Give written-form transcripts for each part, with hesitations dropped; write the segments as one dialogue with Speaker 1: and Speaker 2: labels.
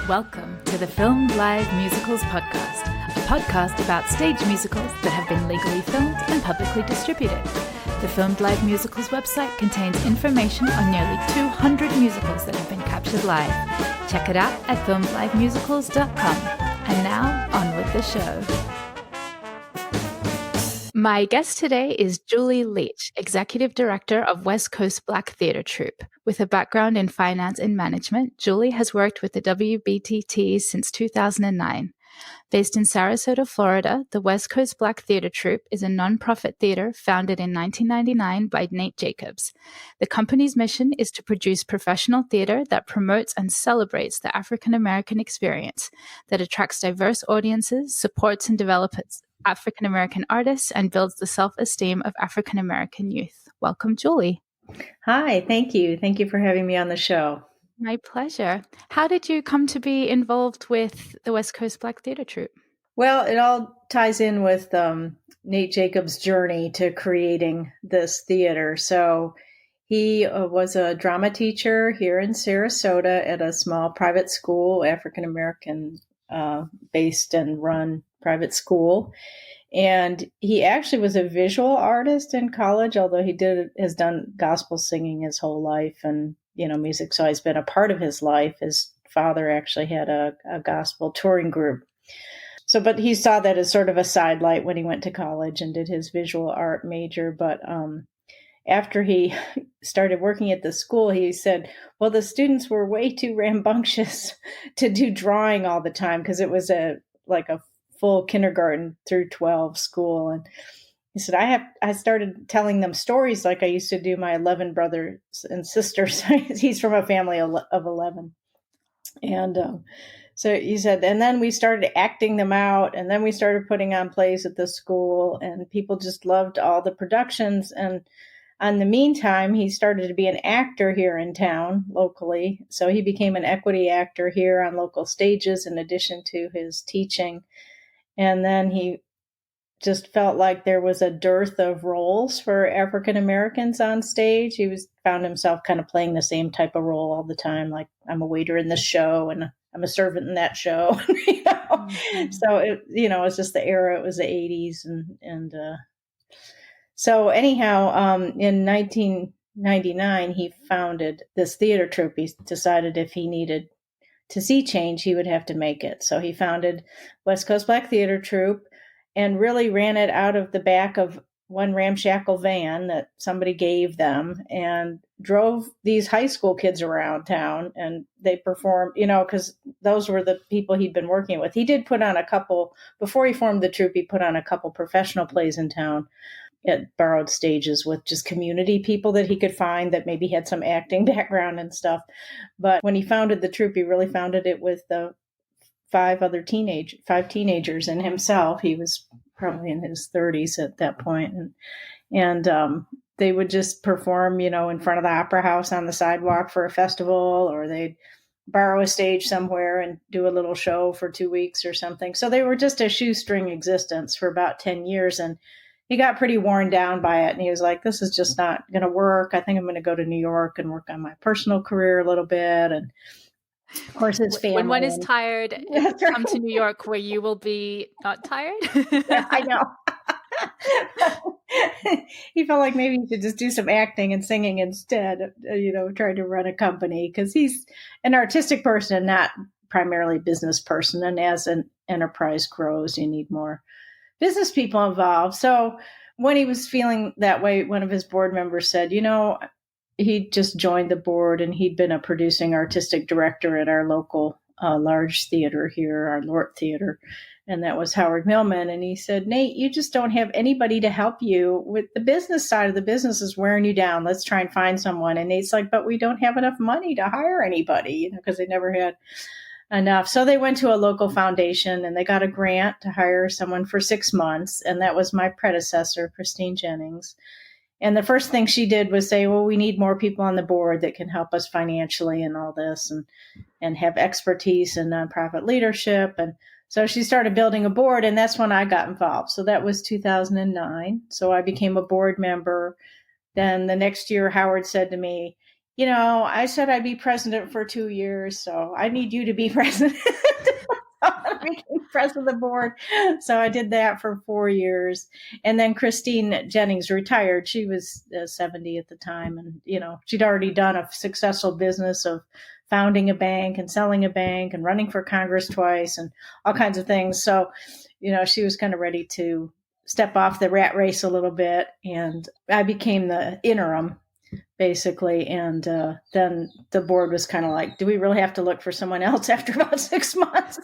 Speaker 1: Welcome to the Filmed Live Musicals podcast, a podcast about stage musicals that have been legally filmed and publicly distributed. The Filmed Live Musicals website contains information on nearly 200 musicals that have been captured live. Check it out at filmedlivemusicals.com. And now, on with the show. My guest today is Julie Leach, Executive Director of Westcoast Black Theatre Troupe. With a background in finance and management, Julie has worked with the WBTT since 2009. Based in Sarasota, Florida, the Westcoast Black Theatre Troupe is a nonprofit theater founded in 1999 by Nate Jacobs. The company's mission is to produce professional theater that promotes and celebrates the African American experience, that attracts diverse audiences, supports and develops African American artists, and builds the self-esteem of African American youth. Welcome, Julie.
Speaker 2: Hi, thank you. Thank you for having me on the show.
Speaker 1: My pleasure. How did you come to be involved with the Westcoast Black Theatre Troupe?
Speaker 2: Well, it all ties in with Nate Jacobs' journey to creating this theater. So he was a drama teacher here in Sarasota at a small private school, African American based and run private school. And he actually was a visual artist in college, although he has done gospel singing his whole life, and music's always been a part of his life. His father actually had a gospel touring group. So, but he saw that as sort of a sidelight when he went to college and did his visual art major. But after he started working at the school, he said, well, the students were way too rambunctious to do drawing all the time, because it was a full kindergarten through 12 school. And he said, I started telling them stories like I used to do my 11 brothers and sisters. He's from a family of 11. And so he said, and then we started acting them out, and then we started putting on plays at the school, and people just loved all the productions. And in the meantime, he started to be an actor here in town locally. So he became an equity actor here on local stages in addition to his teaching. And then he just felt like there was a dearth of roles for African Americans on stage. He found himself kind of playing the same type of role all the time. Like, I'm a waiter in this show and I'm a servant in that show. Mm-hmm. So it's just the era. It was the 80s. And so anyhow, in 1999, he founded this theater troupe. He decided if he needed to see change, he would have to make it. So he founded Westcoast Black Theatre Troupe and really ran it out of the back of one ramshackle van that somebody gave them, and drove these high school kids around town, and they performed, because those were the people he'd been working with. He did put on before he formed the troupe, he put on a couple professional plays in town at borrowed stages with just community people that he could find that maybe had some acting background and stuff. But when he founded the troupe, he really founded it with the five teenagers and himself. He was probably in his 30s at that point. And they would just perform, in front of the Opera House on the sidewalk for a festival, or they'd borrow a stage somewhere and do a little show for 2 weeks or something. So they were just a shoestring existence for about 10 years. And he got pretty worn down by it. And he was like, this is just not going to work. I think I'm going to go to New York and work on my personal career a little bit. And of course, his family.
Speaker 1: When one is tired, come to New York where you will be not tired.
Speaker 2: Yeah, I know. He felt like maybe he should just do some acting and singing instead, trying to run a company, because he's an artistic person, not primarily a business person. And as an enterprise grows, you need more business people involved. So when he was feeling that way, one of his board members said, he just joined the board, and he'd been a producing artistic director at our local large theater here, our Lort Theater. And that was Howard Millman. And he said, Nate, you just don't have anybody to help you with the business side of the business is wearing you down. Let's try and find someone. And Nate's like, but we don't have enough money to hire anybody, because they never had enough. So they went to a local foundation and they got a grant to hire someone for 6 months. And that was my predecessor, Christine Jennings. And the first thing she did was say, well, we need more people on the board that can help us financially and all this, and have expertise in nonprofit leadership. And so she started building a board, and that's when I got involved. So that was 2009. So I became a board member. Then the next year, Howard said to me, I said I'd be president for 2 years, so I need you to be president. I became president of the board. So I did that for 4 years. And then Christine Jennings retired. She was 70 at the time. And, she'd already done a successful business of founding a bank and selling a bank and running for Congress twice and all kinds of things. So, she was kind of ready to step off the rat race a little bit. And I became the interim, basically. And then the board was kind of like, do we really have to look for someone else after about 6 months?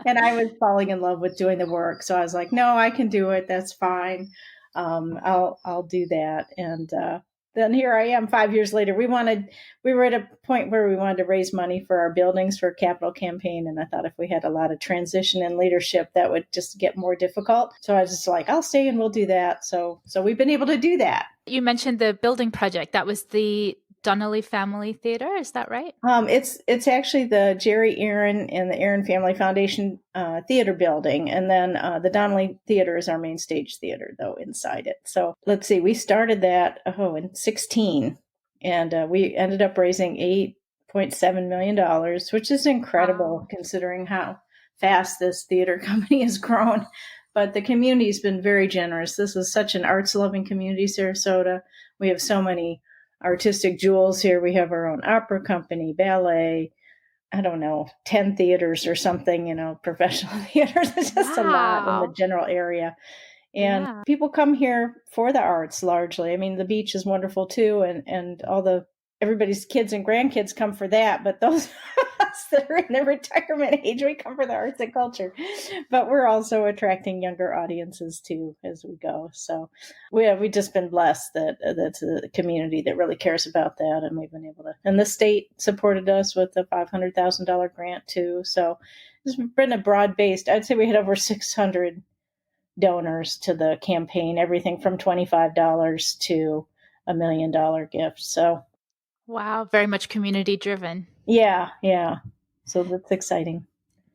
Speaker 2: And I was falling in love with doing the work. So I was like, no, I can do it. That's fine. I'll do that. And then here I am 5 years later. We were at a point where we wanted to raise money for our buildings for a capital campaign. And I thought if we had a lot of transition in leadership, that would just get more difficult. So I was just like, I'll stay and we'll do that. So we've been able to do that.
Speaker 1: You mentioned the building project. That was the Donnelly Family Theater. Is that right?
Speaker 2: It's actually the Jerry Aaron and the Aaron Family Foundation theater building. And then the Donnelly Theater is our main stage theater, though, inside it. So let's see, we started that in 16, and we ended up raising $8.7 million, which is incredible considering how fast this theater company has grown. But the community's been very generous. This is such an arts-loving community, Sarasota. We have so many artistic jewels here. We have our own opera company, ballet, 10 theaters or something, professional theaters. It's just a lot in the general area. And people come here for the arts largely. I mean, the beach is wonderful too. And everybody's kids and grandkids come for that. But those of us that are in the retirement age, we come for the arts and culture. But we're also attracting younger audiences too as we go. So we've just been blessed that that's a community that really cares about that. And we've been able to, and the state supported us with a $500,000 grant too. So it's been a broad-based, I'd say we had over 600 donors to the campaign, everything from $25 to $1 million gift. So
Speaker 1: wow, very much community driven.
Speaker 2: Yeah. So that's exciting.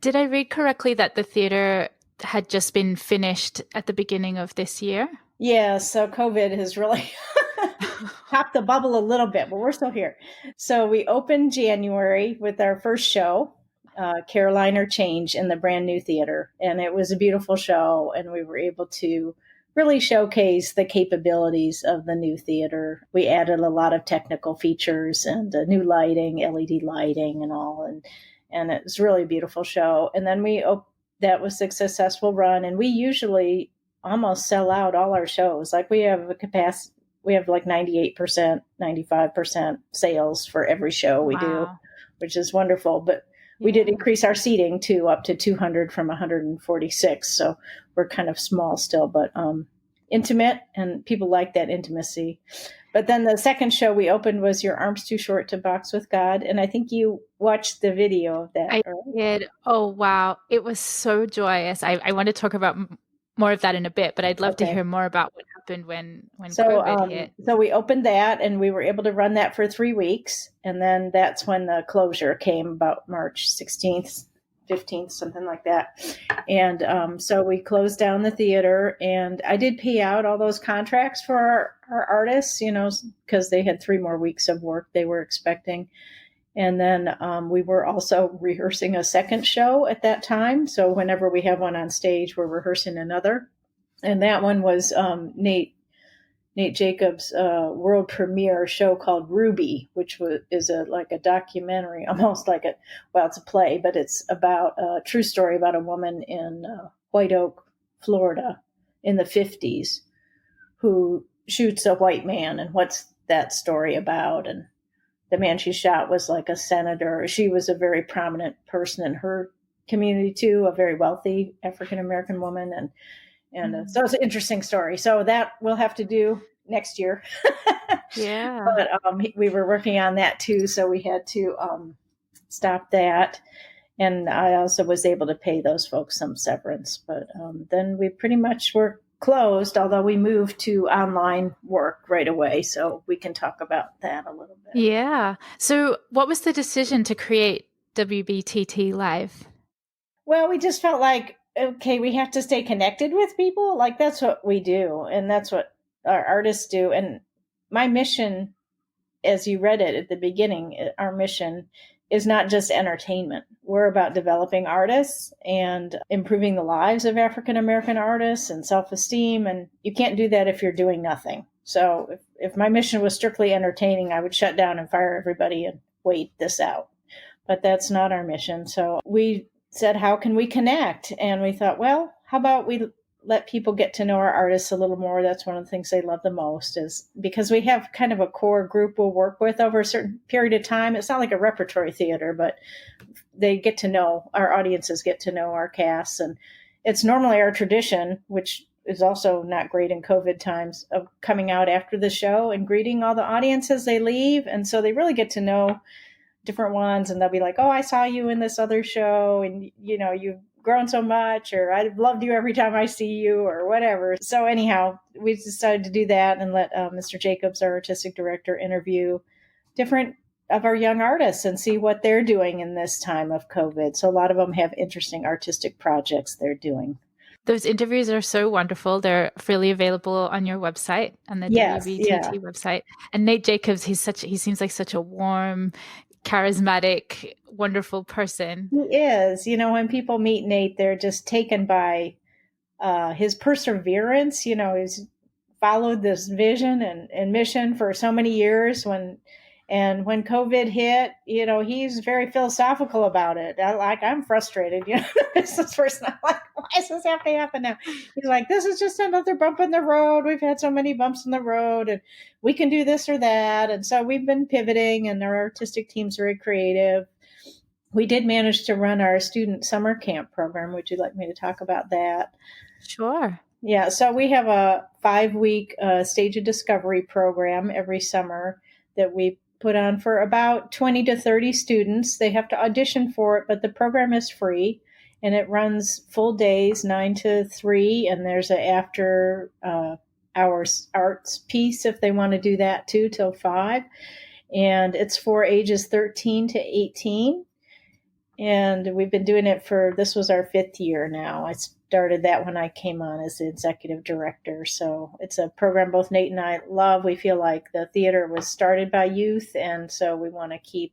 Speaker 1: Did I read correctly that the theater had just been finished at the beginning of this year?
Speaker 2: Yeah, so COVID has really popped the bubble a little bit, but we're still here. So we opened January with our first show, Carolina Change, in the brand new theater. And it was a beautiful show, and we were able to really showcase the capabilities of the new theater. We added a lot of technical features and new lighting, LED lighting and all. And it was really a beautiful show. And then that was a successful run. And we usually almost sell out all our shows. Like we have a capacity, we have like 98%, 95% sales for every show we do, which is wonderful. But we did increase our seating too, up to 200 from 146. So we're kind of small still, but intimate, and people like that intimacy. But then the second show we opened was Your Arms Too Short to Box with God. And I think you watched the video of that.
Speaker 1: I did. Oh, wow. It was so joyous. I want to talk about more of that in a bit, but I'd love to hear more about what happened when COVID hit.
Speaker 2: So we opened that, and we were able to run that for 3 weeks. And then that's when the closure came, about March 16th, 15th, something like that. And so we closed down the theater, and I did pay out all those contracts for our artists, because they had 3 more weeks of work they were expecting. And then we were also rehearsing a second show at that time. So whenever we have one on stage, we're rehearsing another. And that one was Nate Jacobs' world premiere show called Ruby, which is like a documentary, almost like it's a play, but it's about a true story about a woman in White Oak, Florida in the 50s who shoots a white man. And what's that story about? And the man she shot was like a senator. She was a very prominent person in her community too, a very wealthy African-American woman. And so it's an interesting story. So that we'll have to do next year.
Speaker 1: Yeah.
Speaker 2: But we were working on that too. So we had to stop that. And I also was able to pay those folks some severance. But then we pretty much were closed, although we moved to online work right away. So we can talk about that a little bit.
Speaker 1: Yeah. So what was the decision to create WBTT Live?
Speaker 2: Well, we just felt like, okay, we have to stay connected with people. Like that's what we do. And that's what our artists do. And my mission as you read it at the beginning, our mission is not just entertainment. We're about developing artists and improving the lives of African American artists and self-esteem. And you can't do that if you're doing nothing. So if my mission was strictly entertaining, I would shut down and fire everybody and wait this out. But that's not our mission. So we said, how can we connect? And we thought, well, how about we let people get to know our artists a little more? That's one of the things they love the most, is because we have kind of a core group we'll work with over a certain period of time. It's not like a repertory theater, but they get to know, our audiences get to know our casts. And it's normally our tradition, which is also not great in COVID times, of coming out after the show and greeting all the audience as they leave. And so they really get to know different ones, and they'll be like, oh, I saw you in this other show, and you've grown so much, or I've loved you every time I see you, or whatever. So anyhow, we decided to do that and let Mr. Jacobs, our artistic director, interview different of our young artists and see what they're doing in this time of COVID. So a lot of them have interesting artistic projects they're doing.
Speaker 1: Those interviews are so wonderful. They're freely available on your website, on the WBTT website. And Nate Jacobs, he seems like such a warm, charismatic, wonderful person.
Speaker 2: He is. When people meet Nate, they're just taken by his perseverance. He's followed this vision and mission for so many years. When COVID hit, he's very philosophical about it. I'm frustrated, business person. I'm like, why does this have to happen now? He's like, this is just another bump in the road. We've had so many bumps in the road, and we can do this or that. And so we've been pivoting, and our artistic team's very creative. We did manage to run our student summer camp program. Would you like me to talk about that?
Speaker 1: Sure.
Speaker 2: Yeah. So we have a 5-week stage of discovery program every summer that we put on for about 20 to 30 students. They have to audition for it, but the program is free, and it runs full days, 9 to 3. And there's an after hours arts piece if they want to do that too, till 5. And it's for ages 13 to 18. And we've been doing it this was our 5th year now. I started that when I came on as the executive director. So it's a program both Nate and I love. We feel like the theater was started by youth, and so we want to keep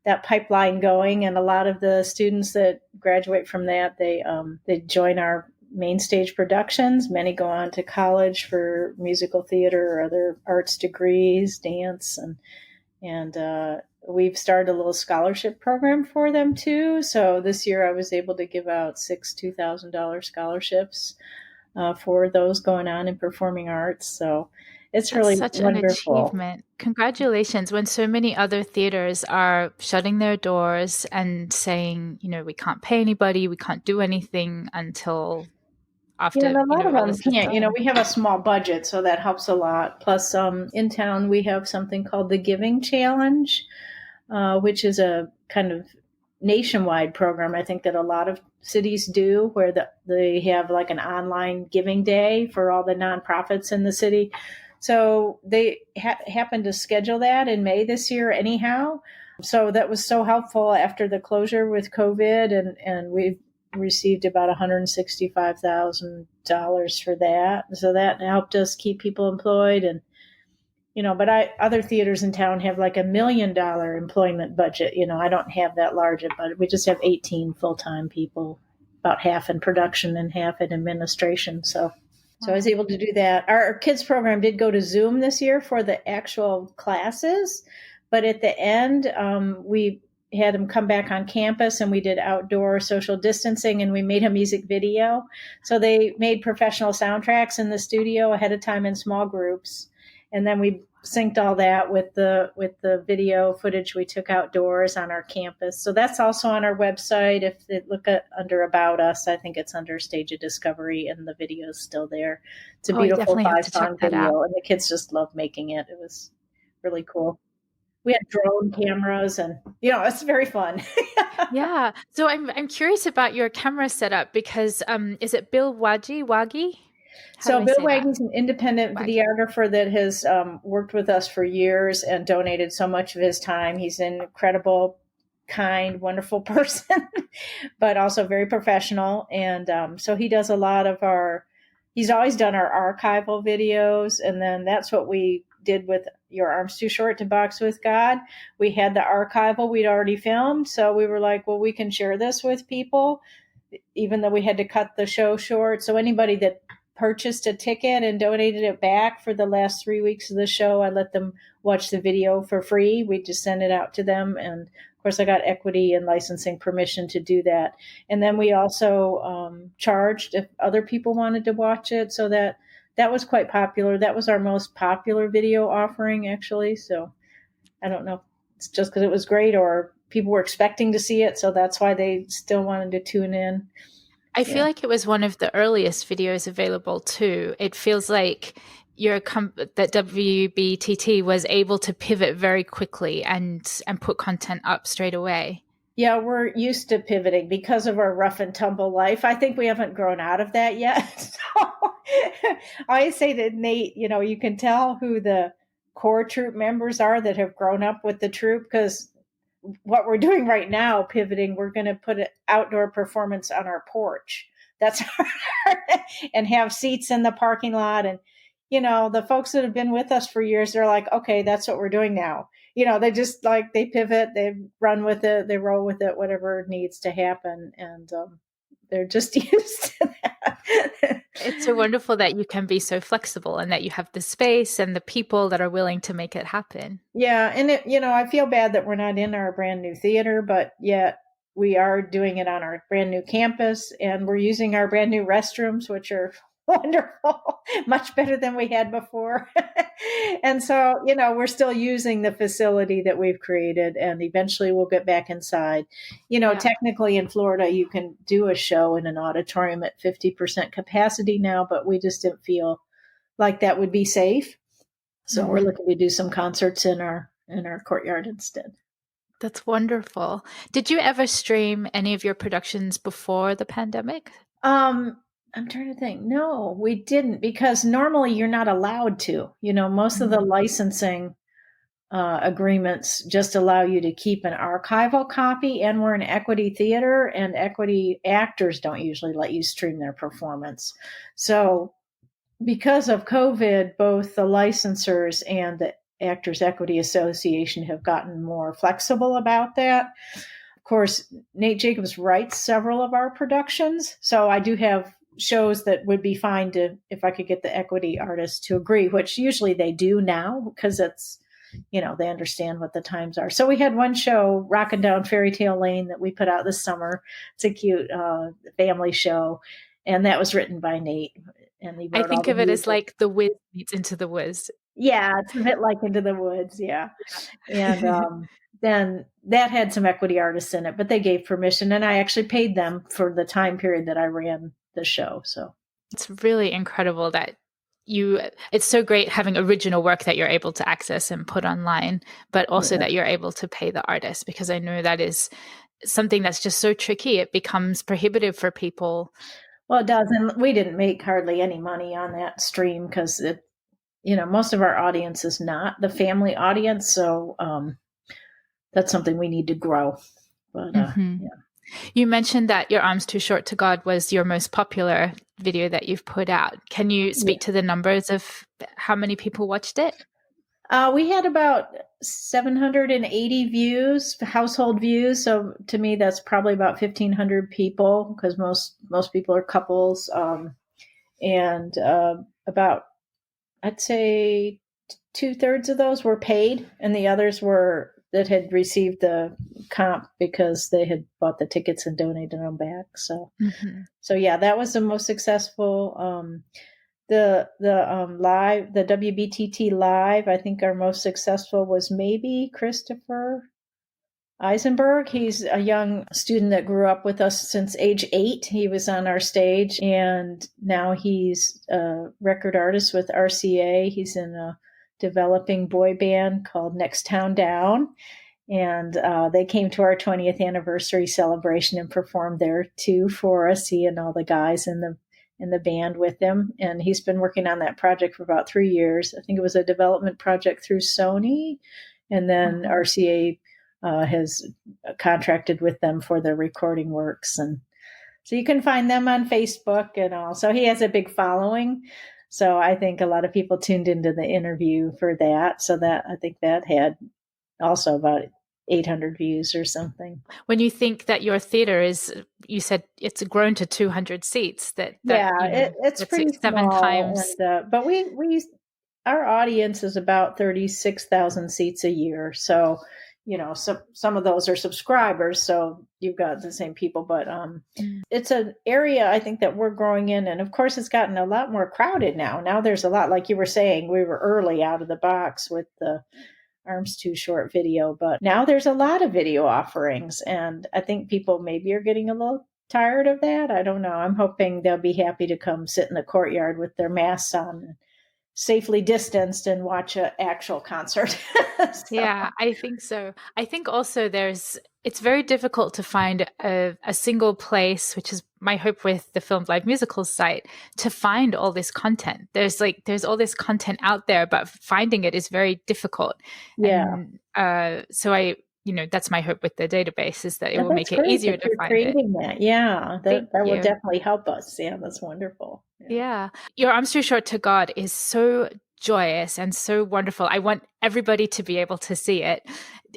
Speaker 2: that pipeline going. And a lot of the students that graduate from that, they join our main stage productions. Many go on to college for musical theater or other arts degrees, dance, and we've started a little scholarship program for them too. So this year I was able to give out 6 $2,000 scholarships for those going on in performing arts. So it's really
Speaker 1: such
Speaker 2: wonderful.
Speaker 1: An achievement. Congratulations. When so many other theaters are shutting their doors and saying, we can't pay anybody, we can't do anything until after.
Speaker 2: A lot of them can't. We have a small budget, so that helps a lot. Plus, in town, we have something called the Giving Challenge, which is a kind of nationwide program, I think, that a lot of cities do, where they have like an online giving day for all the nonprofits in the city. So they happened to schedule that in May this year anyhow. So that was so helpful after the closure with COVID, and we've received about $165,000 for that. So that helped us keep people employed. And, but other theaters in town have like $1 million employment budget. I don't have that large a budget. We just have 18 full-time people, about half in production and half in administration. So I was able to do that. Our kids program did go to Zoom this year for the actual classes, but at the end, we had them come back on campus, and we did outdoor social distancing, and we made a music video. So they made professional soundtracks in the studio ahead of time in small groups. And then we synced all that with the video footage we took outdoors on our campus. So that's also on our website. If they look under About Us, I think it's under Stage of Discovery, and the video is still there. It's a beautiful 5-song video, and the kids just love making it. It was really cool. We had drone cameras, and it's very fun.
Speaker 1: Yeah. So I'm curious about your camera setup, because is it Bill Waggy?
Speaker 2: So Bill Wagon's an independent videographer that has worked with us for years and donated so much of his time. He's an incredible, kind, wonderful person, but also very professional. And so he does a lot of he's always done our archival videos. And then that's what we did with Your Arms Too Short to Box with God. We had the archival we'd already filmed. So we were like, well, we can share this with people, even though we had to cut the show short. So anybody that purchased a ticket and donated it back for the last 3 weeks of the show, I let them watch the video for free. We just sent it out to them. And of course, I got equity and licensing permission to do that. And then we also charged if other people wanted to watch it. So that was quite popular. That was our most popular video offering, actually. So I don't know if it's just because it was great or people were expecting to see it. So that's why they still wanted to tune in.
Speaker 1: I feel like it was one of the earliest videos available too. It feels like that WBTT was able to pivot very quickly and put content up straight away.
Speaker 2: Yeah, we're used to pivoting because of our rough and tumble life. I think we haven't grown out of that yet. So I say to Nate, you can tell who the core troupe members are that have grown up with the troupe, because what we're doing right now, pivoting, we're going to put an outdoor performance on our porch. That's and have seats in the parking lot. And, the folks that have been with us for years, they're like, okay, that's what we're doing now. They just they pivot, they run with it, they roll with it, whatever needs to happen. And they're just used to that.
Speaker 1: It's so wonderful that you can be so flexible and that you have the space and the people that are willing to make it happen.
Speaker 2: Yeah. And I feel bad that we're not in our brand new theater, but yet we are doing it on our brand new campus, and we're using our brand new restrooms, which are wonderful, much better than we had before. And so, we're still using the facility that we've created, and eventually we'll get back inside. Technically in Florida, you can do a show in an auditorium at 50% capacity now, but we just didn't feel like that would be safe. So we're looking to do some concerts in our courtyard instead.
Speaker 1: That's wonderful. Did you ever stream any of your productions before the pandemic?
Speaker 2: I'm trying to think. No, we didn't, because normally you're not allowed to. Most of the licensing agreements just allow you to keep an archival copy, and we're an equity theater, and equity actors don't usually let you stream their performance. So because of COVID, both the licensors and the Actors Equity Association have gotten more flexible about that. Of course, Nate Jacobs writes several of our productions, so I do have shows that would be fine if I could get the equity artists to agree, which usually they do now, because it's, they understand what the times are. So we had one show, Rockin' Down Fairy Tale Lane, that we put out this summer. It's a cute family show, and that was written by Nate. And he wrote
Speaker 1: I think of it as like The Wiz meets Into the Woods.
Speaker 2: Yeah, it's a bit like Into the Woods, yeah. And then that had some equity artists in it, but they gave permission, and I actually paid them for the time period that I ran the show. So
Speaker 1: it's really incredible that it's so great having original work that you're able to access and put online, but also that you're able to pay the artist, because I know that is something that's just so tricky. It becomes prohibitive for people.
Speaker 2: Well, it does. And we didn't make hardly any money on that stream, because most of our audience is not the family audience. So that's something we need to grow. But yeah.
Speaker 1: You mentioned that Your Arms Too Short to God was your most popular video that you've put out. Can you speak to the numbers of how many people watched it?
Speaker 2: We had about 780 views, household views. So to me, that's probably about 1,500 people, because most people are couples. And about, I'd say 2/3 of those were paid, and the others were that had received the comp because they had bought the tickets and donated them back. So, so yeah, that was the most successful. The live, the WBTT live, I think our most successful was maybe Christopher Eisenberg. He's a young student that grew up with us since age 8. He was on our stage, and now he's a record artist with RCA. He's in a developing boy band called Next Town Down. And they came to our 20th anniversary celebration and performed there too for us, he and all the guys in the band with him. And he's been working on that project for about 3 years. I think it was a development project through Sony. And then RCA has contracted with them for the recording works. And so you can find them on Facebook and all. So he has a big following. So I think a lot of people tuned into the interview for that. So that I think that had also about 800 views or something.
Speaker 1: When you think that your theater is, you said it's grown to 200 seats,
Speaker 2: It's
Speaker 1: that's
Speaker 2: pretty
Speaker 1: like seven
Speaker 2: small,
Speaker 1: times.
Speaker 2: and but we our audience is about 36,000 seats a year. So, some of those are subscribers, so you've got the same people, but it's an area I think that we're growing in, and of course it's gotten a lot more crowded now. Now there's a lot, like you were saying, we were early out of the box with the Arms Too Short video, but now there's a lot of video offerings, and I think people maybe are getting a little tired of that. I don't know. I'm hoping they'll be happy to come sit in the courtyard with their masks on, safely distanced, and watch an actual concert.
Speaker 1: Yeah, I think so. I think also it's very difficult to find a single place, which is my hope with the Filmed Live Musicals site, to find all this content. There's all this content out there, but finding it is very difficult.
Speaker 2: Yeah.
Speaker 1: And so that's my hope with the database, is that it will
Speaker 2: That's
Speaker 1: make it
Speaker 2: great
Speaker 1: easier
Speaker 2: that
Speaker 1: to
Speaker 2: you're
Speaker 1: find it.
Speaker 2: creating that. Yeah,
Speaker 1: Thank
Speaker 2: that will
Speaker 1: you.
Speaker 2: definitely help us. Yeah, that's wonderful.
Speaker 1: Yeah. Your Arms Too Short to God is so joyous and so wonderful. I want everybody to be able to see it.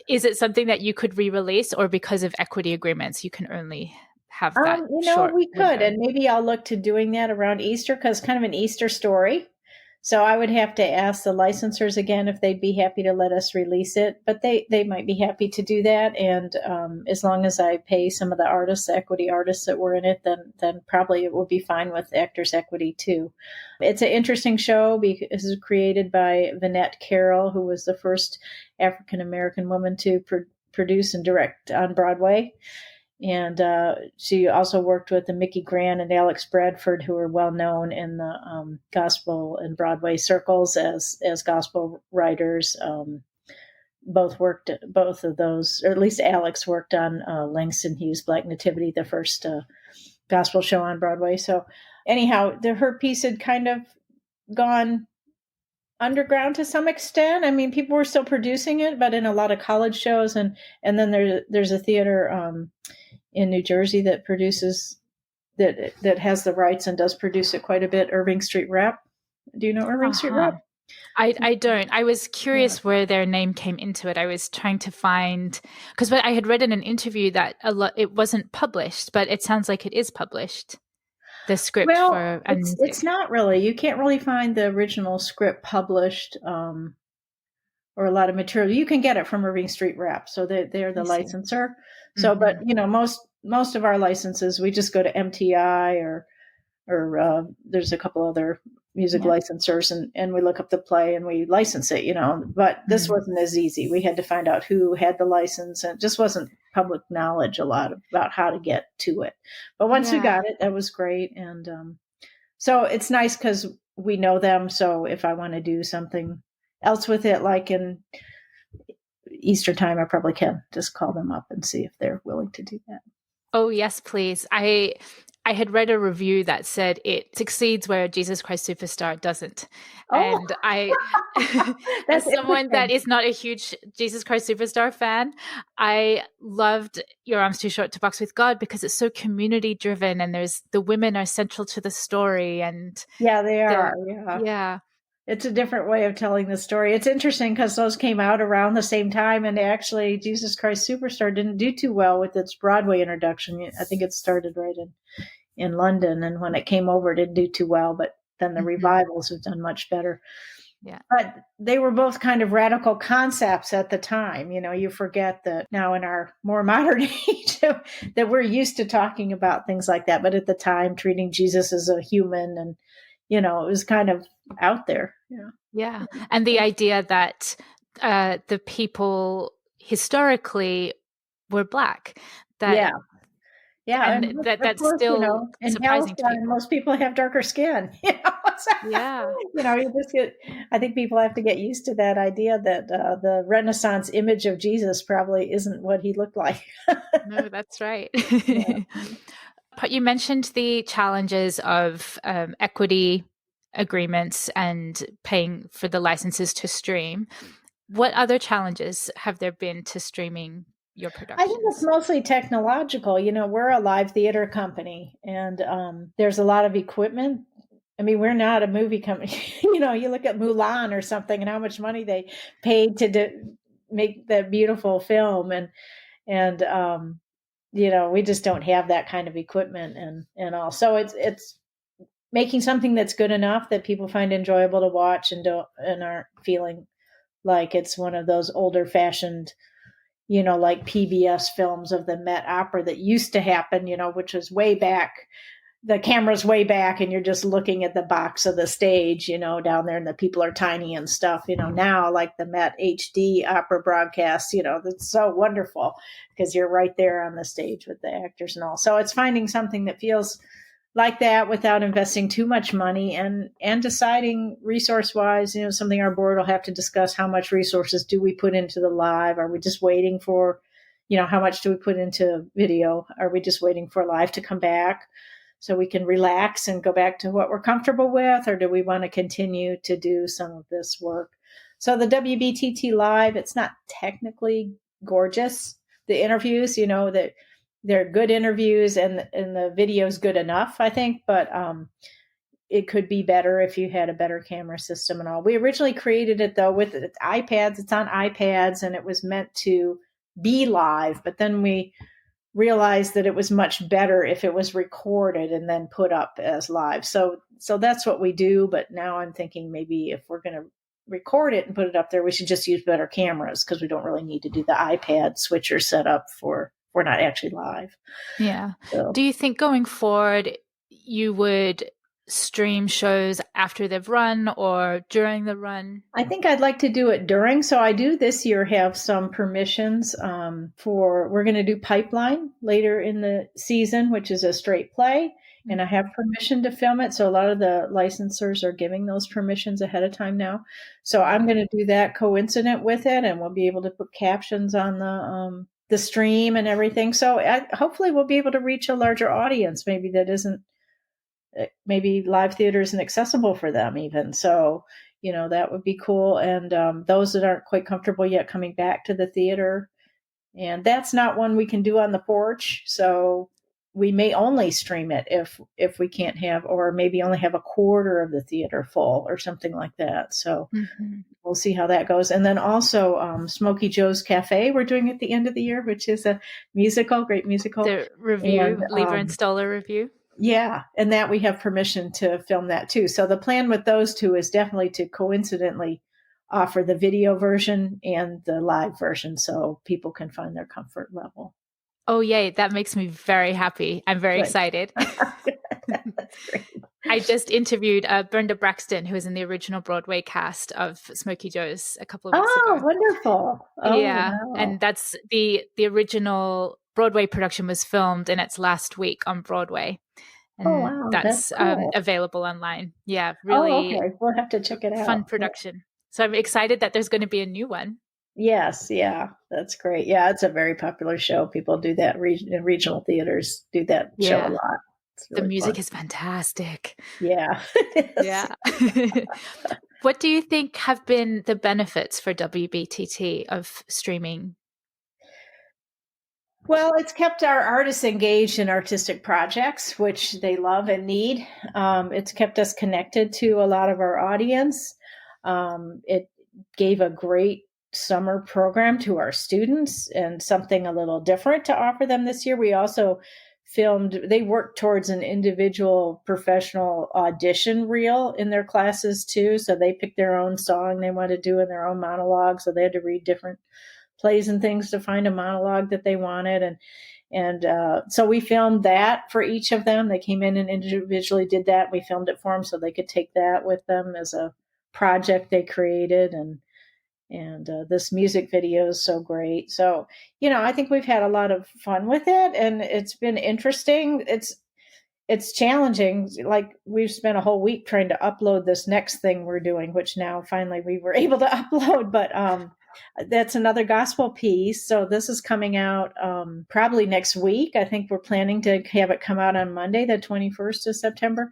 Speaker 1: Is it something that you could re-release, or because of equity agreements, you can only have that short
Speaker 2: We could,
Speaker 1: window?
Speaker 2: and maybe I'll look to doing that around Easter, because it's kind of an Easter story. So I would have to ask the licensors again if they'd be happy to let us release it, but they might be happy to do that. And as long as I pay some of the artists, the equity artists that were in it, then probably it will be fine with Actors Equity too. It's an interesting show because it was created by Vanette Carol, who was the first African American woman to produce and direct on Broadway. And she also worked with the Mickey Grant and Alex Bradford, who are well known in the gospel and Broadway circles as gospel writers. Both of those, or at least Alex worked on Langston Hughes' Black Nativity, the first gospel show on Broadway. So anyhow, her piece had kind of gone underground to some extent. I mean, people were still producing it, but in a lot of college shows, and then there's a theater in New Jersey that produces that has the rights and does produce it quite a bit. Irving Street Rep. Do you know Irving Street Rep?
Speaker 1: I don't. I was curious where their name came into it. I was trying to find, because I had read in an interview that it wasn't published, but it sounds like it is published. The script
Speaker 2: it's not really. You can't really find the original script published, or a lot of material. You can get it from Irving Street Rep, so they're the licensor. So, but most of our licenses, we just go to MTI or there's a couple other music licensors, and we look up the play and we license it. But this wasn't as easy. We had to find out who had the license, and it just wasn't public knowledge a lot about how to get to it. But once we got it, that was great, and so it's nice because we know them. So if I want to do something else with it, like in Easter time, I probably can just call them up and see if they're willing to do that.
Speaker 1: Oh, yes, please. I had read a review that said it succeeds where Jesus Christ Superstar doesn't.
Speaker 2: Oh.
Speaker 1: And as someone that is not a huge Jesus Christ Superstar fan, I loved Your Arms Too Short to Box with God because it's so community driven, and the women are central to the story. And
Speaker 2: yeah, they are.
Speaker 1: Yeah.
Speaker 2: It's a different way of telling the story. It's interesting because those came out around the same time, and actually Jesus Christ Superstar didn't do too well with its Broadway introduction. I think it started right in London, and when it came over, it didn't do too well, but then the revivals have done much better.
Speaker 1: Yeah.
Speaker 2: But they were both kind of radical concepts at the time. You forget that now in our more modern age that we're used to talking about things like that, but at the time treating Jesus as a human, and it was kind of out there.
Speaker 1: Yeah. And the idea that the people historically were Black.
Speaker 2: Yeah.
Speaker 1: And that's
Speaker 2: course,
Speaker 1: still
Speaker 2: in
Speaker 1: surprising to
Speaker 2: Palestine,
Speaker 1: people.
Speaker 2: most people have darker skin.
Speaker 1: Yeah.
Speaker 2: You just I think people have to get used to that idea that the Renaissance image of Jesus probably isn't what he looked like.
Speaker 1: No, that's right. You mentioned the challenges of equity agreements and paying for the licenses to stream. What other challenges have there been to streaming your productions?
Speaker 2: I think it's mostly technological. We're a live theater company, and there's a lot of equipment I mean, we're not a movie company. You know, you look at Mulan or something and how much money they paid to make that beautiful film. And you know, we just don't have that kind of equipment and all. So it's making something that's good enough that people find enjoyable to watch and aren't feeling like it's one of those older fashioned, you know, like PBS films of the Met Opera that used to happen, you know, which was way back. The camera's way back and you're just looking at the box of the stage, you know, down there, and the people are tiny and stuff. You know, now like the Met HD opera broadcasts, you know, that's so wonderful because you're right there on the stage with the actors and all. So it's finding something that feels like that without investing too much money and deciding resource wise, you know, something our board will have to discuss. How much resources do we put into the live? Are we just waiting for, you know, how much do we put into video? Are we just waiting for live to come back so we can relax and go back to what we're comfortable with? Or do we want to continue to do some of this work? So the WBTT live, it's not technically gorgeous. The interviews, you know, that they're good interviews and the video is good enough, I think, but it could be better if you had a better camera system and all. We originally created it though with iPads. It's on iPads and it was meant to be live, but then we realized that it was much better if it was recorded and then put up as live. So that's what we do. But now I'm thinking maybe if we're going to record it and put it up there, we should just use better cameras because we don't really need to do the iPad switcher setup for we're not actually live.
Speaker 1: Yeah.
Speaker 2: So.
Speaker 1: Do you think going forward you would stream shows after they've run or during the run?
Speaker 2: I think I'd like to do it during. So I do this year have some permissions we're going to do Pipeline later in the season, which is a straight play. And I have permission to film it. So a lot of the licensors are giving those permissions ahead of time now. So I'm going to do that coincident with it. And we'll be able to put captions on the stream and everything. So hopefully we'll be able to reach a larger audience. Maybe live theater isn't accessible for them even. So, you know, that would be cool. And those that aren't quite comfortable yet coming back to the theater. And that's not one we can do on the porch. So we may only stream it if we can't have, or maybe only have a quarter of the theater full or something like that. So we'll see how that goes. And then also Smokey Joe's Cafe, we're doing at the end of the year, which is a musical, great musical.
Speaker 1: The review, Lever and Stoller review.
Speaker 2: Yeah. And that we have permission to film that too. So the plan with those two is definitely to coincidentally offer the video version and the live version so people can find their comfort level.
Speaker 1: Oh, yay. That makes me very happy. I'm very excited.
Speaker 2: That's great.
Speaker 1: I just interviewed Brenda Braxton, who was in the original Broadway cast of Smokey Joe's a couple of weeks ago.
Speaker 2: Oh, wonderful. Oh,
Speaker 1: yeah.
Speaker 2: wow.
Speaker 1: And that's the original Broadway production was filmed in its last week on Broadway. And that's cool. Available online. Yeah, really.
Speaker 2: Okay. We'll have to check it out.
Speaker 1: Fun production. Yeah. So I'm excited that there's going to be a new one.
Speaker 2: Yes. Yeah. That's great. Yeah. It's a very popular show. People do that in regional theaters, do that show a lot. Really
Speaker 1: the music
Speaker 2: fun.
Speaker 1: Is fantastic.
Speaker 2: Yeah.
Speaker 1: Yeah. What do you think have been the benefits for WBTT of streaming?
Speaker 2: Well, it's kept our artists engaged in artistic projects, which they love and need. It's kept us connected to a lot of our audience. It gave a great summer program to our students and something a little different to offer them this year. We also they worked towards an individual professional audition reel in their classes too. So they picked their own song they wanted to do in their own monologue. So they had to read different plays and things to find a monologue that they wanted. And so we filmed that for each of them. They came in and individually did that. We filmed it for them so they could take that with them as a project they created. And this music video is so great. So, you know, I think we've had a lot of fun with it and it's been interesting. It's challenging. Like we've spent a whole week trying to upload this next thing we're doing, which now finally we were able to upload, but that's another gospel piece. So this is coming out probably next week. I think we're planning to have it come out on Monday, the 21st of September.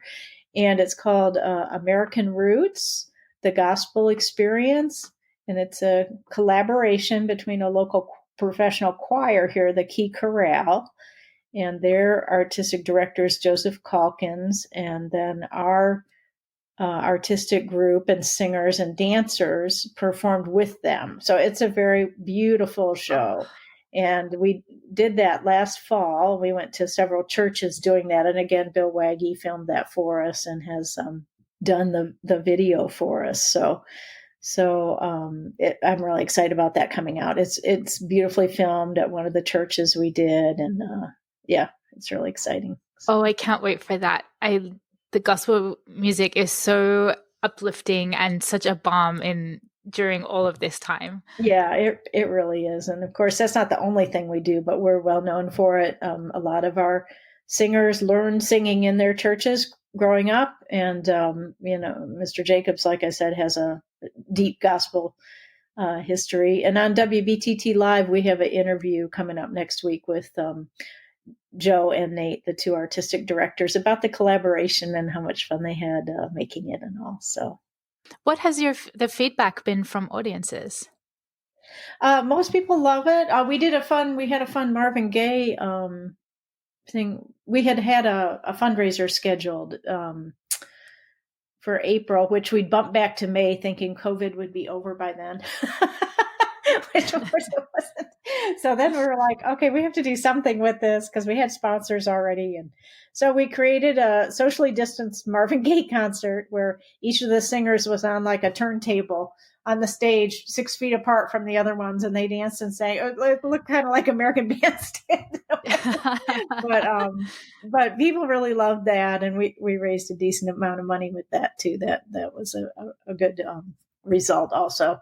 Speaker 2: And it's called American Roots, the Gospel Experience. And it's a collaboration between a local professional choir here, the Key Carroll, and their artistic director is Joseph Calkins. And then our artistic group and singers and dancers performed with them. So it's a very beautiful show. And we did that last fall. We went to several churches doing that. And again, Bill Waggy filmed that for us and has done the video for us. I'm really excited about that coming out. It's beautifully filmed at one of the churches we did. And it's really exciting.
Speaker 1: Oh, I can't wait for that. The gospel music is so uplifting and such a balm during all of this time.
Speaker 2: Yeah, it really is. And of course, that's not the only thing we do, but we're well known for it. A lot of our singers learned singing in their churches growing up. And, Mr. Jacobs, like I said, has a deep gospel history. And on WBTT Live, we have an interview coming up next week with Joe and Nate, the two artistic directors, about the collaboration and how much fun they had making it and all. So,
Speaker 1: what has the feedback been from audiences?
Speaker 2: Most people love it. We had a fun Marvin Gaye thing. We had a fundraiser scheduled for April, which we'd bumped back to May, thinking COVID would be over by then. Which of course it wasn't. So then we were like, okay, we have to do something with this because we had sponsors already. And so we created a socially distanced Marvin Gaye concert where each of the singers was on like a turntable on the stage 6 feet apart from the other ones. And they danced and sang. It looked kind of like American Bandstand. But people really loved that. And we raised a decent amount of money with that too. That was a good result also.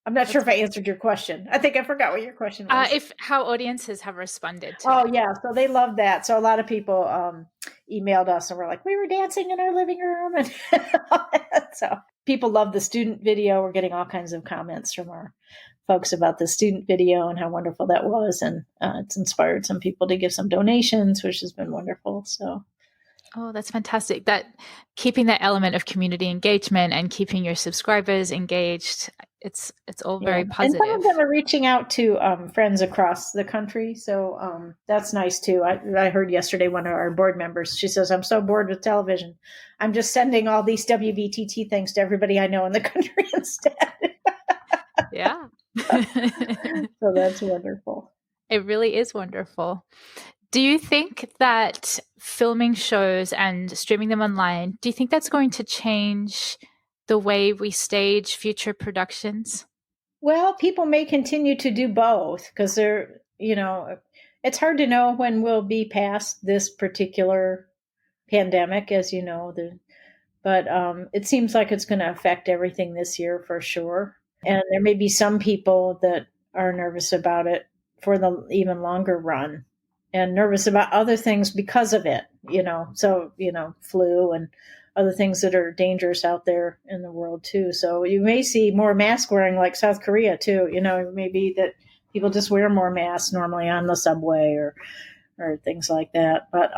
Speaker 2: I'm not sure if I answered your question. I think I forgot what your question was.
Speaker 1: How audiences have responded to it.
Speaker 2: Yeah. So they loved that. So a lot of people emailed us and were like, we were dancing in our living room. And so people love the student video. We're getting all kinds of comments from our folks about the student video and how wonderful that was. And it's inspired some people to give some donations, which has been wonderful. So.
Speaker 1: Oh, that's fantastic. That keeping that element of community engagement and keeping your subscribers engaged, it's all very positive.
Speaker 2: And some of them are reaching out to friends across the country. So that's nice too. I heard yesterday one of our board members, she says, I'm so bored with television. I'm just sending all these WBTT things to everybody I know in the country instead.
Speaker 1: Yeah.
Speaker 2: So that's wonderful.
Speaker 1: It really is wonderful. Do you think that filming shows and streaming them online, do you think that's going to change the way we stage future productions?
Speaker 2: Well, people may continue to do both because it's hard to know when we'll be past this particular pandemic, as you know, but it seems like it's going to affect everything this year for sure. And there may be some people that are nervous about it for the even longer run. And nervous about other things because of it, flu and other things that are dangerous out there in the world too. So you may see more mask wearing like South Korea too. Maybe that people just wear more masks normally on the subway or things like that. But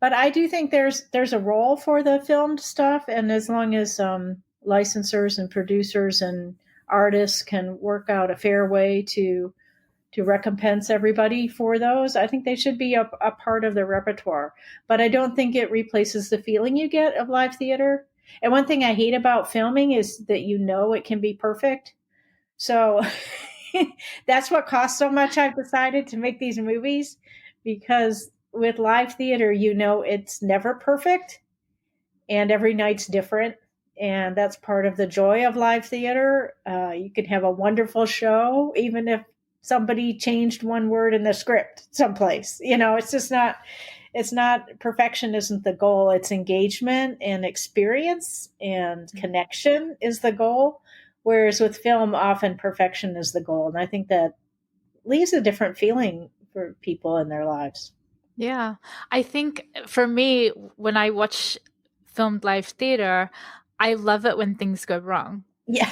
Speaker 2: I do think there's a role for the filmed stuff. And as long as licensors and producers and artists can work out a fair way to recompense everybody for those, I think they should be a part of the repertoire. But I don't think it replaces the feeling you get of live theater. And one thing I hate about filming is that it can be perfect. So that's what costs so much, I've decided, to make these movies. Because with live theater, it's never perfect. And every night's different. And that's part of the joy of live theater. You can have a wonderful show, even if somebody changed one word in the script someplace. Perfection isn't the goal. It's engagement and experience and connection is the goal. Whereas with film, often perfection is the goal. And I think that leaves a different feeling for people in their lives.
Speaker 1: Yeah. I think for me, when I watch filmed live theater, I love it when things go wrong.
Speaker 2: Yeah.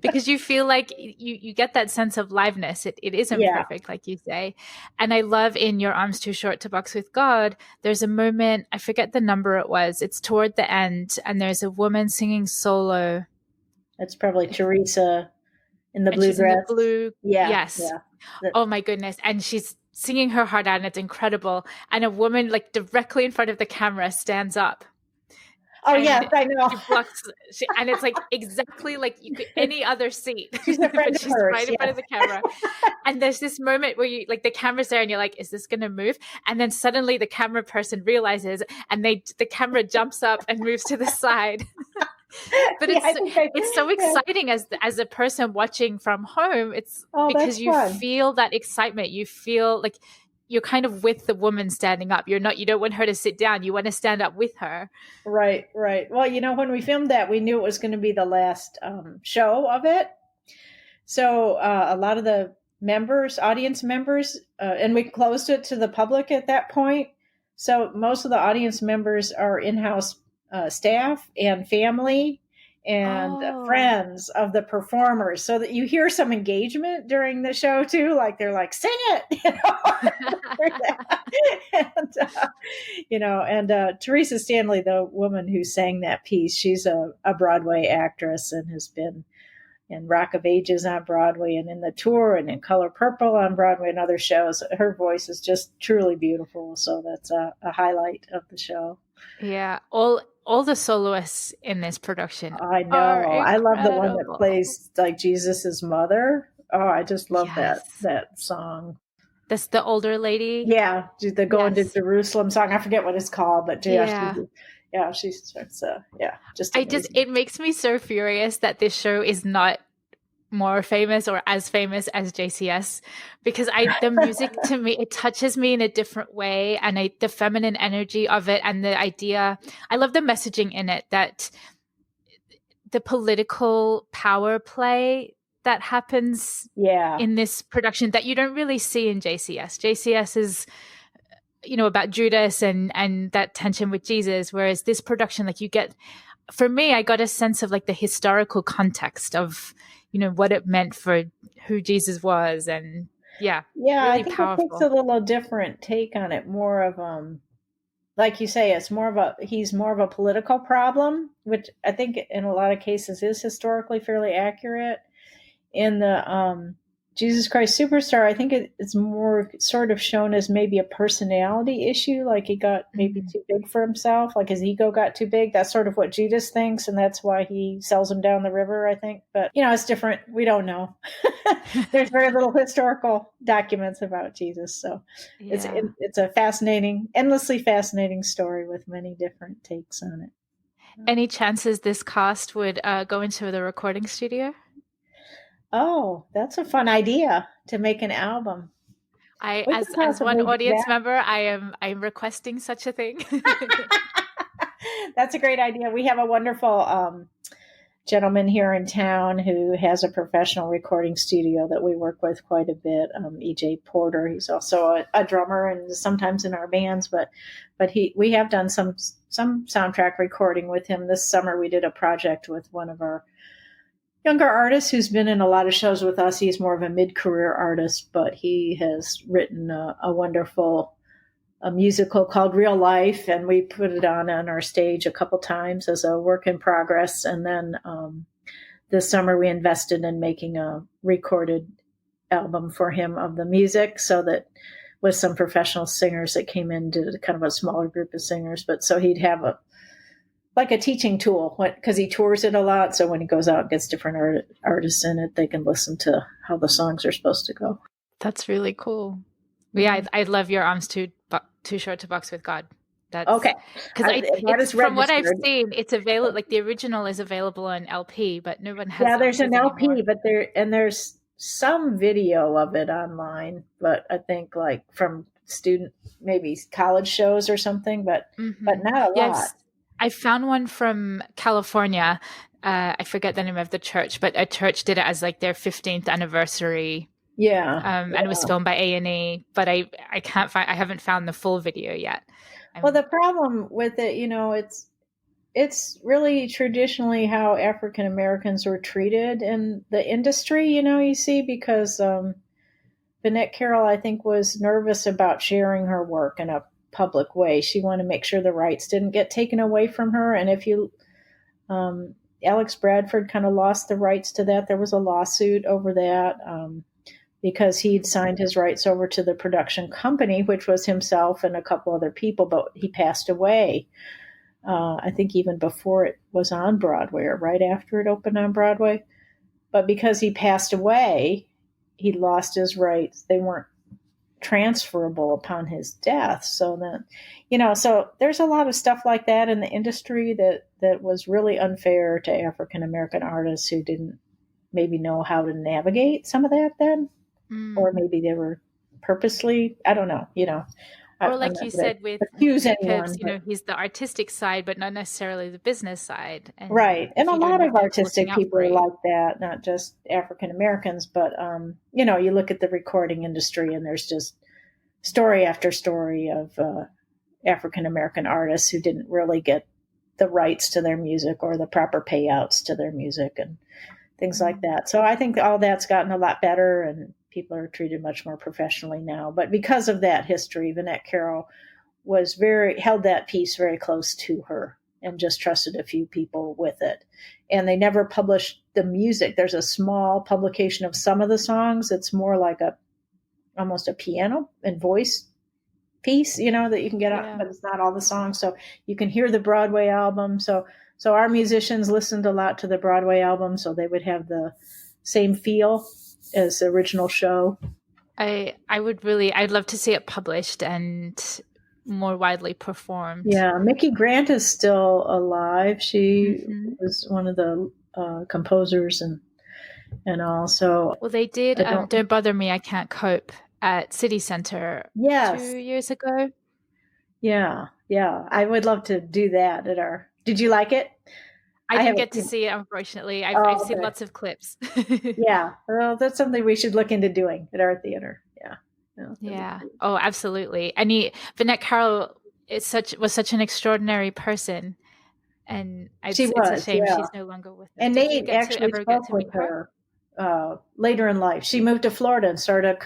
Speaker 1: Because you feel like you get that sense of liveness. It isn't perfect, like you say. And I love in Your Arms Too Short to Box with God, there's a moment, I forget the number it was, it's toward the end, and there's a woman singing solo.
Speaker 2: That's probably Teresa in the blue dress.
Speaker 1: Yes. Yeah. Oh my goodness. And she's singing her heart out and it's incredible. And a woman like directly in front of the camera stands up.
Speaker 2: Oh, yes, I know.
Speaker 1: She blocks, and it's like exactly like you could any other seat,
Speaker 2: She's a friend
Speaker 1: but
Speaker 2: of
Speaker 1: she's
Speaker 2: hers,
Speaker 1: right in front of the camera. And there's this moment where you like the camera's there, and you're like, "Is this going to move?" And then suddenly the camera person realizes, and the camera jumps up and moves to the side. But it's so exciting as a person watching from home. It's because you feel that excitement. You feel like you're kind of with the woman standing up. You don't want her to sit down. You want to stand up with her.
Speaker 2: Right. Well, when we filmed that, we knew it was going to be the last show of it. So a lot of the audience members, and we closed it to the public at that point. So most of the audience members are in-house staff and family and friends of the performers, so that you hear some engagement during the show too. Like they're like, "Sing it," and Teresa Stanley, the woman who sang that piece, she's a Broadway actress and has been in Rock of Ages on Broadway and in The Tour and in Color Purple on Broadway and other shows. Her voice is just truly beautiful. So that's a highlight of the show.
Speaker 1: Yeah. All the soloists in this production.
Speaker 2: I know. I love the one that plays like Jesus's mother. Oh, I just love that song.
Speaker 1: That's the older lady.
Speaker 2: Yeah. The Going to Jerusalem song. I forget what it's called, but she's just amazing.
Speaker 1: It makes me so furious that this show is not more famous or as famous as JCS, because the music to me, it touches me in a different way, and the feminine energy of it, and the idea, I love the messaging in it, that the political power play that happens in this production that you don't really see in JCS. JCS is about Judas and that tension with Jesus, whereas this production, like, you get, for me, I got a sense of like the historical context of what it meant for who Jesus was, and really
Speaker 2: I think
Speaker 1: powerful.
Speaker 2: It takes a little different take on it, more of like you say, he's more of a political problem, which I think in a lot of cases is historically fairly accurate. In the Jesus Christ Superstar, I think it's more sort of shown as maybe a personality issue, like he got maybe too big for himself, like his ego got too big. That's sort of what Judas thinks, and that's why he sells him down the river, I think. But, it's different. We don't know. There's very little historical documents about Jesus, so it's a endlessly fascinating story with many different takes on it.
Speaker 1: Any chances this cast would go into the recording studio?
Speaker 2: Oh, that's a fun idea, to make an album.
Speaker 1: As one audience member, I'm requesting such a thing.
Speaker 2: That's a great idea. We have a wonderful gentleman here in town who has a professional recording studio that we work with quite a bit. EJ Porter. He's also a drummer and sometimes in our bands, but we have done some soundtrack recording with him. This summer we did a project with one of our younger artist who's been in a lot of shows with us. He's more of a mid-career artist, but he has written a wonderful musical called Real Life, and we put it on our stage a couple times as a work in progress. And then this summer we invested in making a recorded album for him of the music, so that with some professional singers that came in, did kind of a smaller group of singers, but so he'd have a teaching tool, because he tours it a lot. So when he goes out and gets different artists in it, they can listen to how the songs are supposed to go.
Speaker 1: That's really cool. Yeah, I love Your Arms Too Short to Box with God. That's
Speaker 2: okay.
Speaker 1: Because from what I've seen, it's available. Like the original is available on LP, but no one has.
Speaker 2: Yeah, there's an LP,
Speaker 1: anymore.
Speaker 2: but there's some video of it online. But I think like from maybe college shows or something, but not a lot.
Speaker 1: I found one from California. I forget the name of the church, but a church did it as like their 15th anniversary. And it was filmed by A&E, but I haven't found the full video yet.
Speaker 2: Well, the problem with it, it's really traditionally how African Americans were treated in the industry, you see, because Vanette Carol, I think, was nervous about sharing her work in a public way. She wanted to make sure the rights didn't get taken away from her. And if Alex Bradford kind of lost the rights to that, there was a lawsuit over that because he'd signed his rights over to the production company, which was himself and a couple other people, but he passed away I think even before it was on Broadway or right after it opened on Broadway. But because he passed away, he lost his rights. They weren't transferable upon his death. So then, so there's a lot of stuff like that in the industry that was really unfair to African American artists who didn't maybe know how to navigate some of that then, or maybe they were purposely, I don't know,
Speaker 1: Or like you said with Jacobs, he's the artistic side, but not necessarily the business side. And
Speaker 2: right. And a lot of artistic people are like that, not just African Americans, but, you look at the recording industry and there's just story after story of African American artists who didn't really get the rights to their music or the proper payouts to their music and things like that. So I think all that's gotten a lot better and people are treated much more professionally now. But because of that history, Vanette Carol held that piece very close to her and just trusted a few people with it. And they never published the music. There's a small publication of some of the songs. It's more like almost a piano and voice piece, that you can get on, but it's not all the songs. So you can hear the Broadway album. So our musicians listened a lot to the Broadway album, so they would have the same feel as the original show.
Speaker 1: I'd love to see it published and more widely performed.
Speaker 2: Yeah, Mickey Grant is still alive. She was one of the composers and all. So
Speaker 1: well, they did Don't Bother Me, I Can't Cope at City Center 2 years ago.
Speaker 2: Yeah. I would love to do that Did you like it?
Speaker 1: I didn't get to see it, unfortunately. I've seen lots of clips.
Speaker 2: Yeah. Well, that's something we should look into doing at our theater. Yeah.
Speaker 1: Yeah. Oh, absolutely. And Vanette Carol was such an extraordinary person. And it's a shame she's no longer with us.
Speaker 2: And Nate actually spoke with her later in life. She moved to Florida and started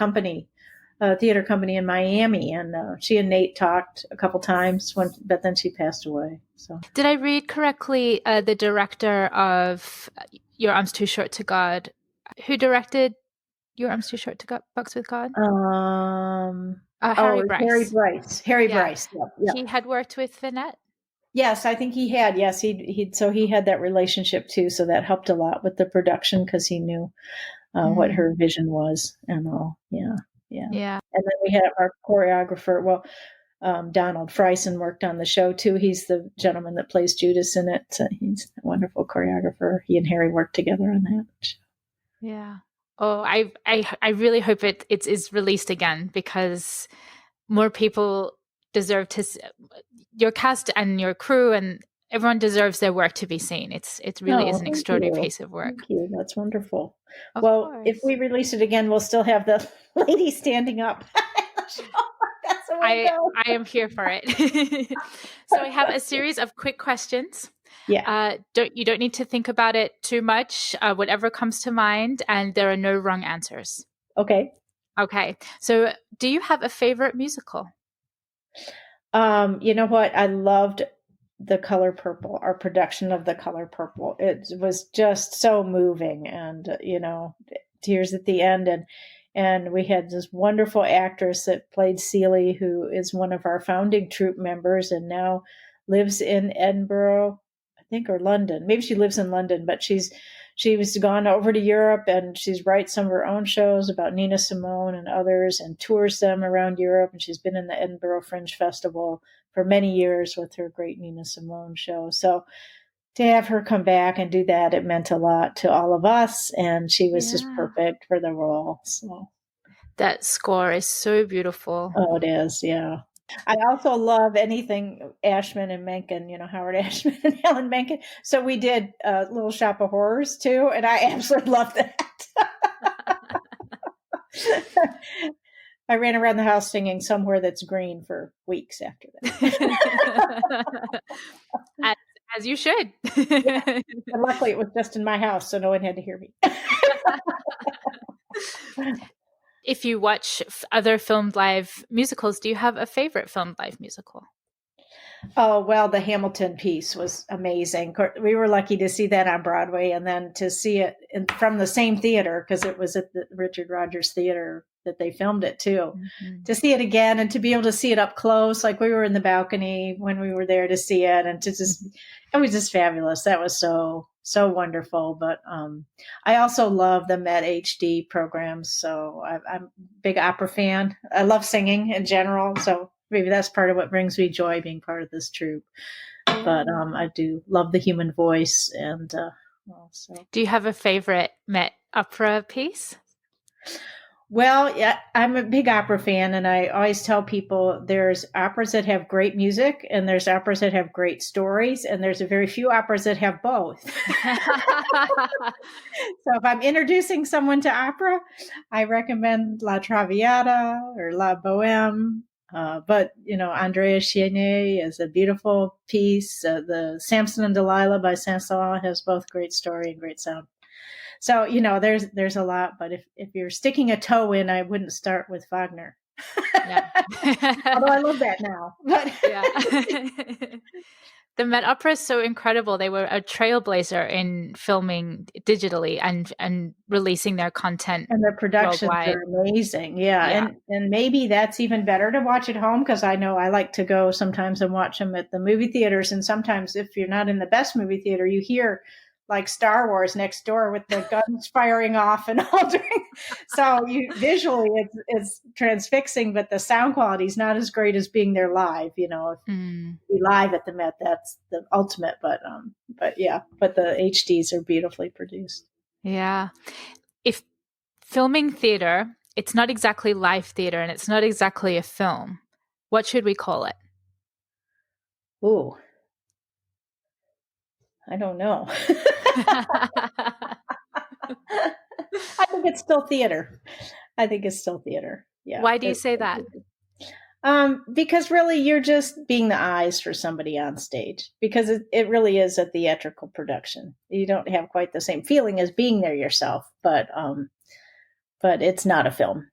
Speaker 2: a theater company in Miami. And she and Nate talked a couple times, but then she passed away. So,
Speaker 1: did I read correctly? The director of Your Arms Too Short to God, who directed Your Arms Too Short to Box with God? Harry Bryce.
Speaker 2: Harry Bryce. Yeah.
Speaker 1: He had worked with Vinnette.
Speaker 2: Yes, I think he had. Yes, so he had that relationship too. So that helped a lot with the production because he knew what her vision was and all. Yeah. And then we had our choreographer. Well, Donald Friesen worked on the show too. He's the gentleman that plays Judas in it. So he's a wonderful choreographer. He and Harry worked together on that show.
Speaker 1: Yeah. Oh, I really hope it is released again because more people deserve to. Your cast and your crew and everyone deserves their work to be seen. It really is an extraordinary piece of work.
Speaker 2: Thank you. That's wonderful. Of course. If we release it again, we'll still have the lady standing up. That's the way to go.
Speaker 1: I am here for it. So I have a series of quick questions.
Speaker 2: Yeah.
Speaker 1: You don't need to think about it too much. Whatever comes to mind, and there are no wrong answers.
Speaker 2: Okay.
Speaker 1: So do you have a favorite musical?
Speaker 2: You know what? I loved The Color Purple, our production of The Color Purple. It was just so moving and, tears at the end. And we had this wonderful actress that played Celie, who is one of our founding troupe members and now lives in Edinburgh, I think, or London. Maybe she lives in London, but she was gone over to Europe and she's writes some of her own shows about Nina Simone and others and tours them around Europe. And she's been in the Edinburgh Fringe Festival for many years with her great Nina Simone show. So to have her come back and do that, it meant a lot to all of us. And she was just perfect for the role. So
Speaker 1: that score is so beautiful.
Speaker 2: Oh, it is. Yeah. I also love anything Ashman and Menken, Howard Ashman and Helen Menken. So we did Little Shop of Horrors too. And I absolutely love that. I ran around the house singing Somewhere That's Green for weeks after
Speaker 1: that. As you should.
Speaker 2: Yeah. And luckily it was just in my house, so no one had to hear me.
Speaker 1: If you watch other filmed live musicals, do you have a favorite filmed live musical?
Speaker 2: Oh, well, the Hamilton piece was amazing. We were lucky to see that on Broadway and then to see it from the same theater because it was at the Richard Rodgers Theater that they filmed it too. To see it again and to be able to see it up close, like we were in the balcony when we were there to see it, and it was just fabulous. That was so wonderful. But I also love the Met HD programs. So I'm a big opera fan. I love singing in general. So maybe that's part of what brings me joy being part of this troupe. But I do love the human voice. And
Speaker 1: do you have a favorite Met opera piece?
Speaker 2: Well, yeah, I'm a big opera fan, and I always tell people there's operas that have great music, and there's operas that have great stories, and there's a very few operas that have both. So if I'm introducing someone to opera, I recommend La Traviata or La Bohème. But, Andrea Chenier is a beautiful piece. The Samson and Delilah by Saint-Saëns has both great story and great sound. So, there's a lot, but if you're sticking a toe in, I wouldn't start with Wagner. Yeah. Although I love that now. But
Speaker 1: yeah. The Met Opera is so incredible. They were a trailblazer in filming digitally and releasing their content.
Speaker 2: And their productions
Speaker 1: worldwide.
Speaker 2: are amazing. Yeah. And maybe that's even better to watch at home, because I know I like to go sometimes and watch them at the movie theaters. And sometimes if you're not in the best movie theater, you hear like Star Wars next door with the guns firing off and all during. So visually it's transfixing, but the sound quality is not as great as being there live. If be live at the Met, that's the ultimate. But the HDs are beautifully produced.
Speaker 1: Yeah. If filming theater, it's not exactly live theater and it's not exactly a film, what should we call it?
Speaker 2: Ooh. I don't know. I think it's still theater. Yeah.
Speaker 1: Why do you say that?
Speaker 2: Because really you're just being the eyes for somebody on stage, because it really is a theatrical production. You don't have quite the same feeling as being there yourself, but it's not a film.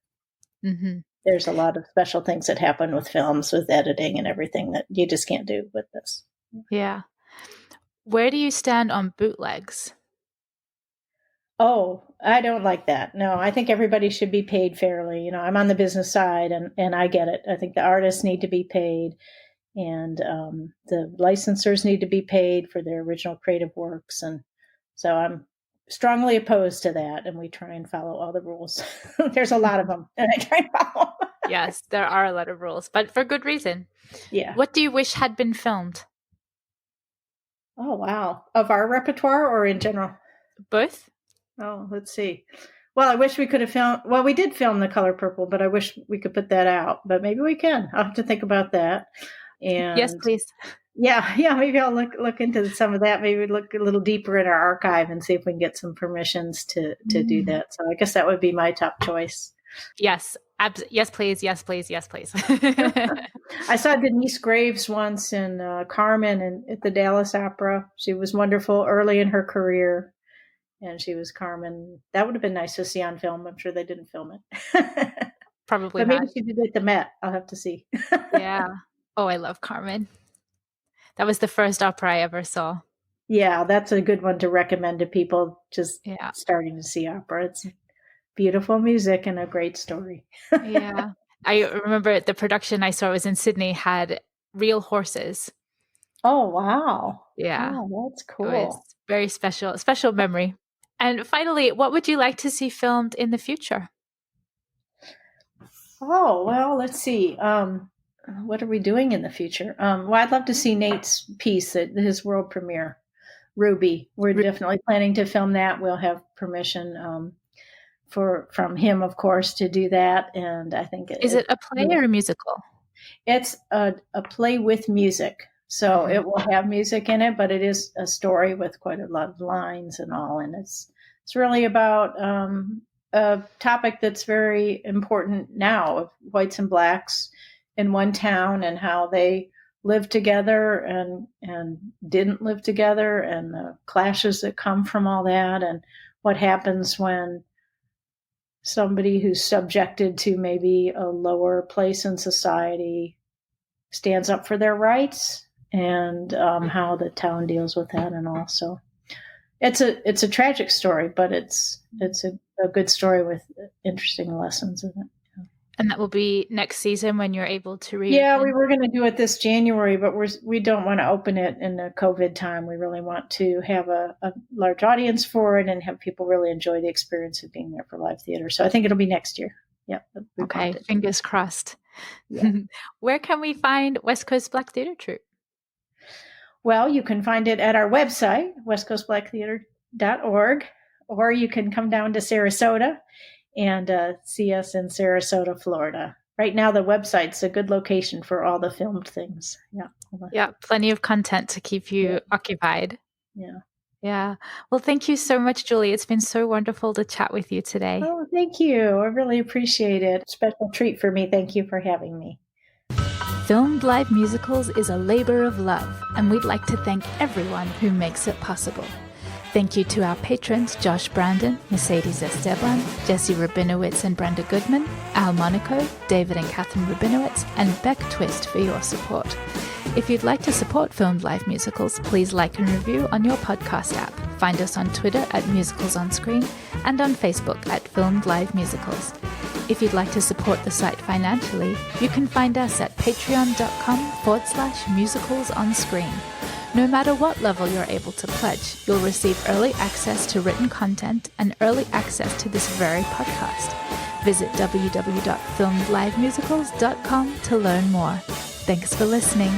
Speaker 1: Mm-hmm.
Speaker 2: There's a lot of special things that happen with films, with editing and everything, that you just can't do with this.
Speaker 1: Yeah. Where do you stand on bootlegs?
Speaker 2: Oh, I don't like that. No, I think everybody should be paid fairly. I'm on the business side, and I get it. I think the artists need to be paid, and the licensors need to be paid for their original creative works. And so I'm strongly opposed to that, and we try and follow all the rules. There's a lot of them, and I try and follow them.
Speaker 1: Yes, there are a lot of rules, but for good reason.
Speaker 2: Yeah.
Speaker 1: What do you wish had been filmed?
Speaker 2: Oh, wow. Of our repertoire or in general?
Speaker 1: Both.
Speaker 2: Oh, let's see. Well, I wish we could have filmed. Well, we did film The Color Purple, but I wish we could put that out. But maybe we can. I'll have to think about that. And
Speaker 1: yes, please.
Speaker 2: Yeah. Maybe I'll look into some of that. Maybe look a little deeper in our archive and see if we can get some permissions to do that. So I guess that would be my top choice.
Speaker 1: Yes. Yes, please. Yes, please. Yes, please.
Speaker 2: I saw Denise Graves once in Carmen and at the Dallas Opera. She was wonderful early in her career, and she was Carmen. That would have been nice to see on film. I'm sure they didn't film it.
Speaker 1: Probably
Speaker 2: but
Speaker 1: not.
Speaker 2: Maybe she did it at the Met. I'll have to see.
Speaker 1: Yeah. Oh, I love Carmen. That was the first opera I ever saw.
Speaker 2: Yeah, that's a good one to recommend to people just starting to see opera. It's beautiful music and a great story.
Speaker 1: Yeah. I remember the production I saw was in Sydney had real horses.
Speaker 2: Oh, wow.
Speaker 1: Yeah.
Speaker 2: Oh, that's cool.
Speaker 1: It was very special memory. And finally, what would you like to see filmed in the future?
Speaker 2: Oh, well, let's see. What are we doing in the future? Well, I'd love to see Nate's piece at his world premiere, Ruby. We're definitely planning to film that. We'll have permission from him, of course, to do that. And I think
Speaker 1: is it a play or a musical?
Speaker 2: It's a play with music. So it will have music in it, but it is a story with quite a lot of lines and all. And it's really about a topic that's very important now, of whites and blacks in one town and how they lived together and didn't live together, and the clashes that come from all that, and what happens when somebody who's subjected to maybe a lower place in society stands up for their rights, and how the town deals with that and all. So it's a tragic story, but it's a good story with interesting lessons in it.
Speaker 1: And that will be next season when you're able to reopen?
Speaker 2: Yeah, we were going to do it this January, but we don't want to open it in the COVID time. We really want to have a large audience for it and have people really enjoy the experience of being there for live theater. So I think it'll be next year. Yeah.
Speaker 1: Okay, fingers crossed.
Speaker 2: Yeah.
Speaker 1: Where can we find Westcoast Black Theatre Troupe?
Speaker 2: Well, you can find it at our website, westcoastblacktheatre.org, or you can come down to Sarasota and see us in Sarasota, Florida. Right now, the website's a good location for all the filmed things. Yeah.
Speaker 1: Yeah, plenty of content to keep you occupied.
Speaker 2: Yeah.
Speaker 1: Yeah. Well, thank you so much, Julie. It's been so wonderful to chat with you today.
Speaker 2: Oh, thank you. I really appreciate it. Special treat for me. Thank you for having me.
Speaker 1: Filmed Live Musicals is a labor of love, and we'd like to thank everyone who makes it possible. Thank you to our patrons Josh Brandon, Mercedes Esteban, Jesse Rabinowitz and Brenda Goodman, Al Monaco, David and Catherine Rabinowitz, and Beck Twist for your support. If you'd like to support Filmed Live Musicals, please like and review on your podcast app. Find us on Twitter at Musicals on Screen and on Facebook at Filmed Live Musicals. If you'd like to support the site financially, you can find us at patreon.com/musicalsonscreen. No matter what level you're able to pledge, you'll receive early access to written content and early access to this very podcast. Visit www.filmedlivemusicals.com to learn more. Thanks for listening.